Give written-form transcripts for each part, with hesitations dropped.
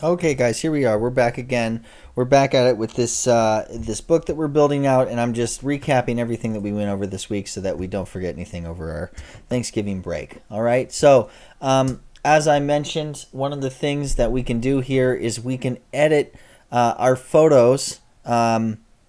Okay, guys, here we are. We're back again. We're back at it with this book that we're building out, and I'm just recapping everything that we went over this week so that we don't forget anything over our Thanksgiving break. All right. So, as I mentioned, one of the things that we can do here is we can edit our photos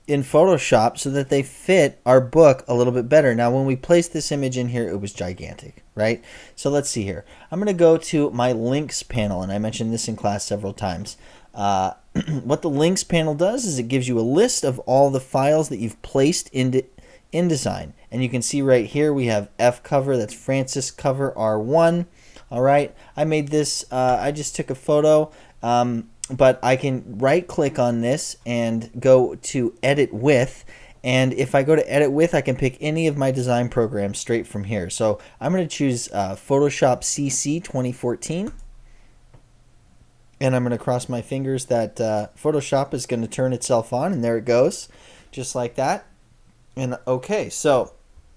in Photoshop so that they fit our book a little bit better. Now, when we placed this image in here, it was gigantic, right? So let's see here. I'm going to go to my links panel, and I mentioned this in class several times. What the links panel does is it gives you a list of all the files that you've placed into InDesign. And you can see right here we have F cover, that's Francis cover R1. All right, I made this, I just took a photo. But I can right click on this and go to edit with, and if I go to edit with, I can pick any of my design programs straight from here. So I'm going to choose Photoshop CC 2014, and I'm going to cross my fingers that Photoshop is going to turn itself on, and there it goes, just like that. And okay, so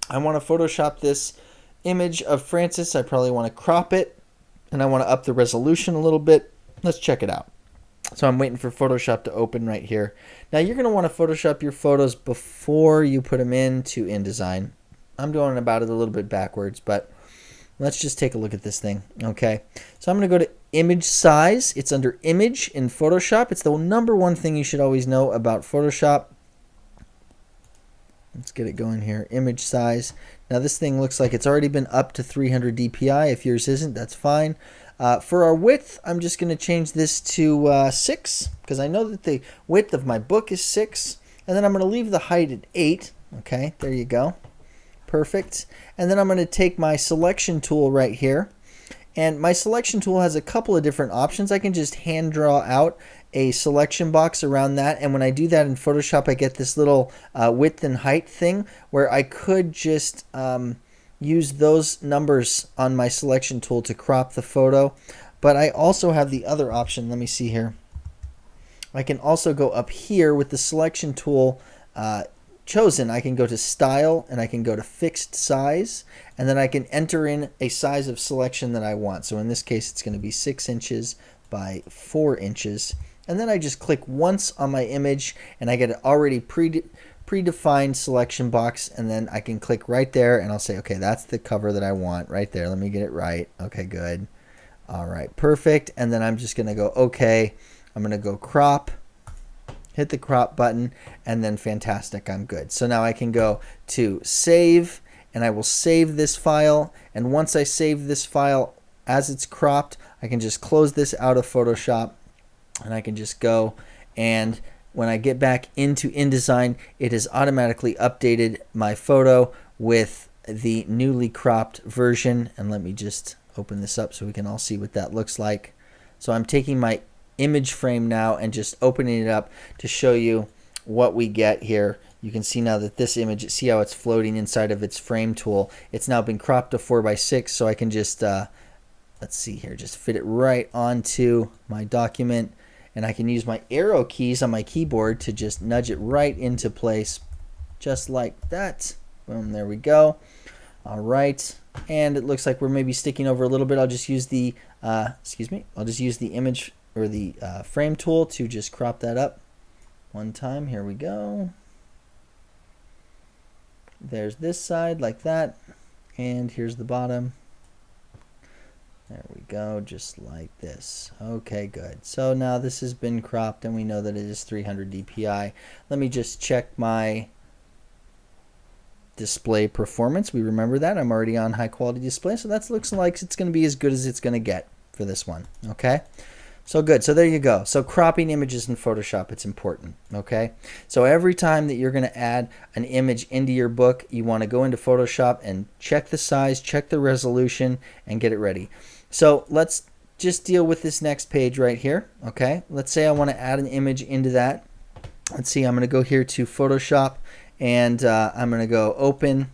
I want to Photoshop this image of Francis. I probably want to crop it, and I want to up the resolution a little bit. Let's check it out. So I'm waiting for Photoshop to open right here. Now you're going to want to Photoshop your photos before you put them into InDesign. I'm going about it a little bit backwards, but let's just take a look at this thing. Okay, so I'm going to go to image size. It's under image in Photoshop. It's the number one thing you should always know about Photoshop. Let's get it going here. Image size. Now this thing looks like it's already been up to 300 dpi. If yours isn't, that's fine. For our width, I'm just going to change this to 6 because I know that the width of my book is 6. And then I'm going to leave the height at 8. Okay, there you go. Perfect. And then I'm going to take my selection tool right here. And my selection tool has a couple of different options. I can just hand draw out a selection box around that. And when I do that in Photoshop, I get this little width and height thing where I could just use those numbers on my selection tool to crop the photo. But I also have the other option. Let me see here. I can also go up here with the selection tool chosen. I can go to style and I can go to fixed size, and then I can enter in a size of selection that I want. So in this case it's going to be 6 inches by 4 inches, and then I just click once on my image and I get an already predefined selection box, and then I can click right there and I'll say, okay, that's the cover that I want right there. Let me get it right. Okay, good. All right, perfect. And then I'm just going to go okay. I'm going to go crop, hit the crop button, and then fantastic, I'm good. So now I can go to save, and I will save this file, and once I save this file as it's cropped, I can just close this out of Photoshop, and I can just go, and when I get back into InDesign, it has automatically updated my photo with the newly cropped version. And let me just open this up so we can all see what that looks like. So I'm taking my image frame now and just opening it up to show you what we get here. You can see now that this image, see how it's floating inside of its frame tool. It's now been cropped to 4:6, so I can just, let's see here, just fit it right onto my document. And I can use my arrow keys on my keyboard to just nudge it right into place, just like that. Boom, there we go. All right, and it looks like we're maybe sticking over a little bit. I'll just use the, I'll just use the image or the frame tool to just crop that up one time. Here we go. There's this side like that, and here's the bottom. There we go, just like this. Okay, good. So now this has been cropped and we know that it is 300 dpi. Let me just check my display performance. We remember that. I'm already on high quality display, so that looks like it's going to be as good as it's going to get for this one. Okay, so good. So there you go. So cropping images in Photoshop, it's important. Okay, so every time that you're going to add an image into your book, you want to go into Photoshop and check the size, check the resolution, and get it ready. So let's just deal with this next page right here. Okay, let's say I want to add an image into that. Let's see, I'm going to go here to Photoshop, and I'm going to go open,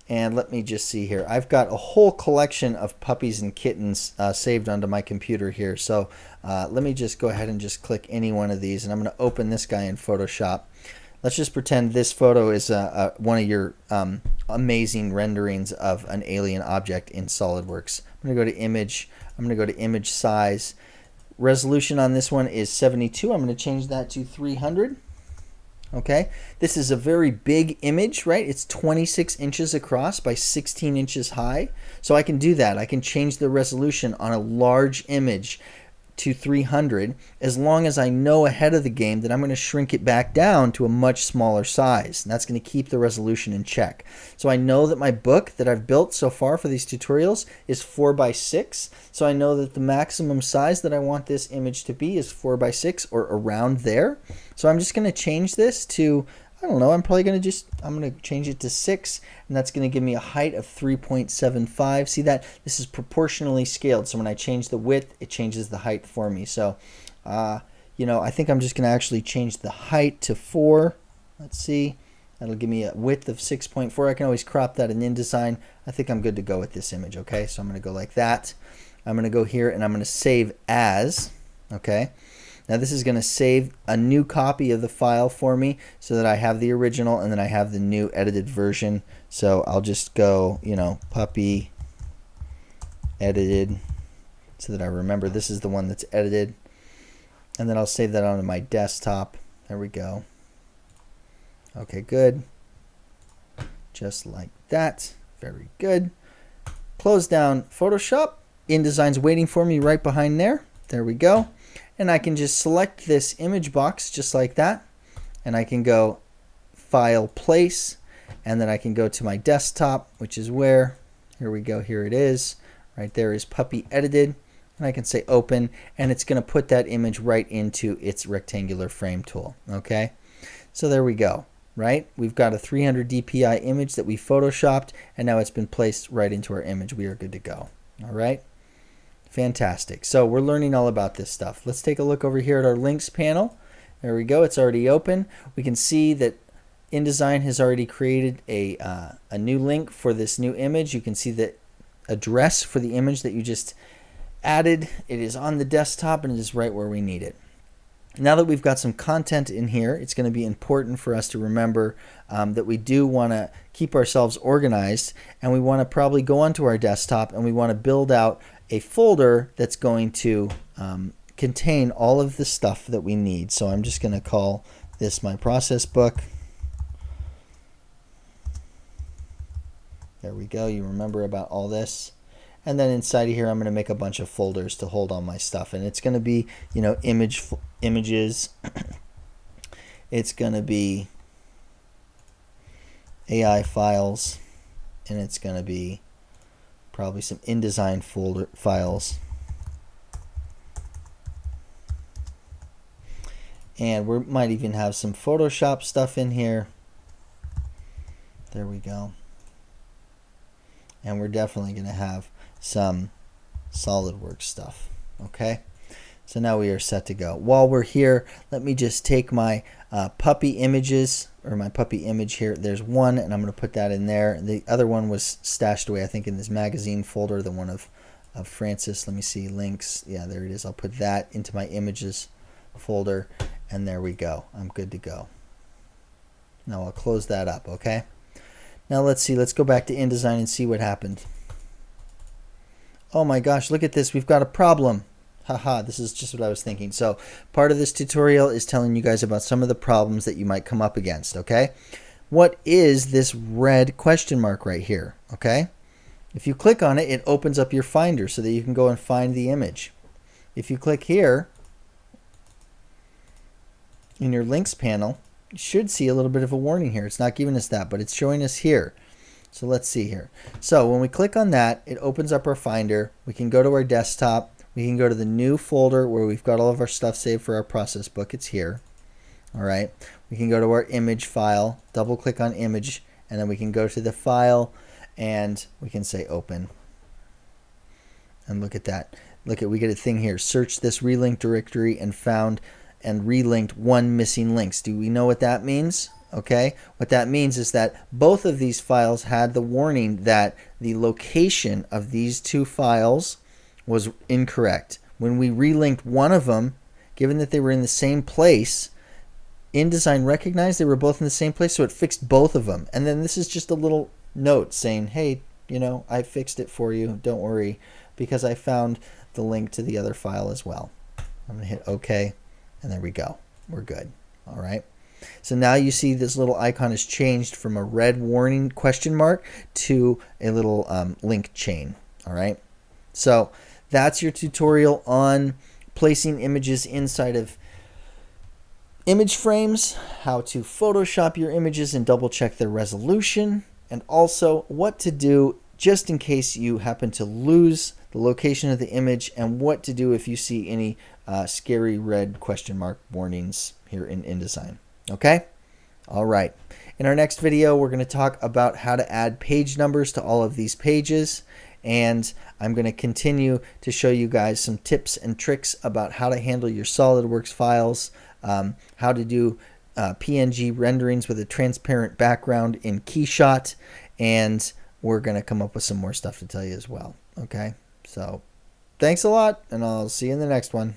and let me just see here. I've got a whole collection of puppies and kittens saved onto my computer here. So let me just go ahead and just click any one of these, and I'm going to open this guy in Photoshop. Let's just pretend this photo is one of your amazing renderings of an alien object in SolidWorks. I'm going to go to image. I'm going to go to image size. Resolution on this one is 72. I'm going to change that to 300. Okay, this is a very big image, right? It's 26 inches across by 16 inches high. So I can do that. I can change the resolution on a large image to 300 as long as I know ahead of the game that I'm going to shrink it back down to a much smaller size. And that's going to keep the resolution in check. So I know that my book that I've built so far for these tutorials is 4x6. So I know that the maximum size that I want this image to be is 4x6 or around there. So I'm just going to change this to, I don't know, I'm going to change it to 6, and that's going to give me a height of 3.75. See that? This is proportionally scaled. So when I change the width, it changes the height for me. So, you know, I think I'm just going to actually change the height to 4. Let's see. That'll give me a width of 6.4. I can always crop that in InDesign. I think I'm good to go with this image, okay? So I'm going to go like that. I'm going to go here, and I'm going to save as, okay? Now this is going to save a new copy of the file for me so that I have the original and then I have the new edited version. So I'll just go, you know, puppy edited so that I remember this is the one that's edited. And then I'll save that onto my desktop. There we go. Okay, good. Just like that. Very good. Close down Photoshop. InDesign's waiting for me right behind there. There we go. And I can just select this image box just like that. And I can go File, Place. And then I can go to my desktop, which is where, here we go, here it is. Right there is Puppy Edited. And I can say Open. And it's going to put that image right into its rectangular frame tool. Okay? So there we go. Right? We've got a 300 DPI image that we photoshopped. And now it's been placed right into our image. We are good to go. All right? Fantastic. So we're learning all about this stuff. Let's take a look over here at our links panel. There we go. It's already open. We can see that InDesign has already created a new link for this new image. You can see the address for the image that you just added. It is on the desktop and it is right where we need it. Now that we've got some content in here, it's going to be important for us to remember that we do want to keep ourselves organized, and we want to probably go onto our desktop and we want to build out a folder that's going to contain all of the stuff that we need. So I'm just going to call this my process book. There we go. You remember about all this. And then inside of here, I'm going to make a bunch of folders to hold all my stuff. And it's going to be, you know, images. It's going to be AI files. And it's going to be probably some InDesign folder files. And we might even have some Photoshop stuff in here. There we go. And we're definitely going to have some SolidWorks stuff. Okay, so now we are set to go. While we're here, let me just take my puppy images, or my puppy image here. There's one, and I'm going to put that in there. The other one was stashed away, I think, in this magazine folder, the one of Francis. Let me see, links. Yeah, there it is. I'll put that into my images folder, and there we go. I'm good to go. Now I'll close that up, okay? Now let's see. Let's go back to InDesign and see what happened. Oh my gosh, look at this. We've got a problem. Haha, this is just what I was thinking. So part of this tutorial is telling you guys about some of the problems that you might come up against, okay? What is this red question mark right here, okay? If you click on it, it opens up your Finder so that you can go and find the image. If you click here in your links panel, you should see a little bit of a warning here. It's not giving us that, but it's showing us here. So let's see here. So when we click on that, it opens up our Finder. We can go to our desktop. We can go to the new folder where we've got all of our stuff saved for our process book. It's here. All right. We can go to our image file, double click on image, and then we can go to the file and we can say open. And look at that. Look at, we get a thing here. Search this relinked directory and found and relinked one missing links. Do we know what that means? Okay, what that means is that both of these files had the warning that the location of these two files was incorrect. When we relinked one of them, given that they were in the same place, InDesign recognized they were both in the same place, so it fixed both of them. And then this is just a little note saying, hey, you know, I fixed it for you, don't worry, because I found the link to the other file as well. I'm going to hit OK, and there we go. We're good. All right. So now you see this little icon has changed from a red warning question mark to a little link chain. All right. So that's your tutorial on placing images inside of image frames, how to Photoshop your images and double check their resolution, and also what to do just in case you happen to lose the location of the image, and what to do if you see any scary red question mark warnings here in InDesign. Okay? All right. In our next video, we're going to talk about how to add page numbers to all of these pages, and I'm going to continue to show you guys some tips and tricks about how to handle your SolidWorks files, how to do PNG renderings with a transparent background in KeyShot, and we're going to come up with some more stuff to tell you as well. Okay? So thanks a lot, and I'll see you in the next one.